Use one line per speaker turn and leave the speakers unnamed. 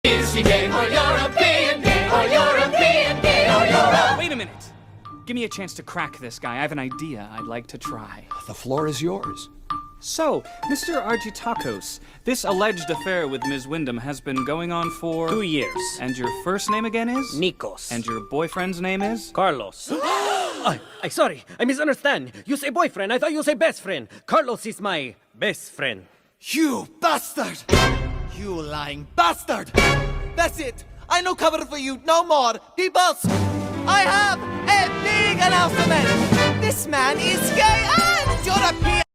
Is he gay or European? Gay or European? Gay or European?
Wait a minute. Give me a chance to crack this guy. I have an idea I'd like to try.
The floor is yours.
So, Mr. Argitakos, this alleged affair with Ms. Wyndham has been going on for...
2 years.
And your first name again is?
Nikos.
And your boyfriend's name is?
Carlos. I sorry, I misunderstand. You say boyfriend, I thought you say best friend. Carlos is my best friend.
You bastard! You lying bastard! That's it! I no cover for you no more! Peoples! I have a big announcement! This man is gay and European!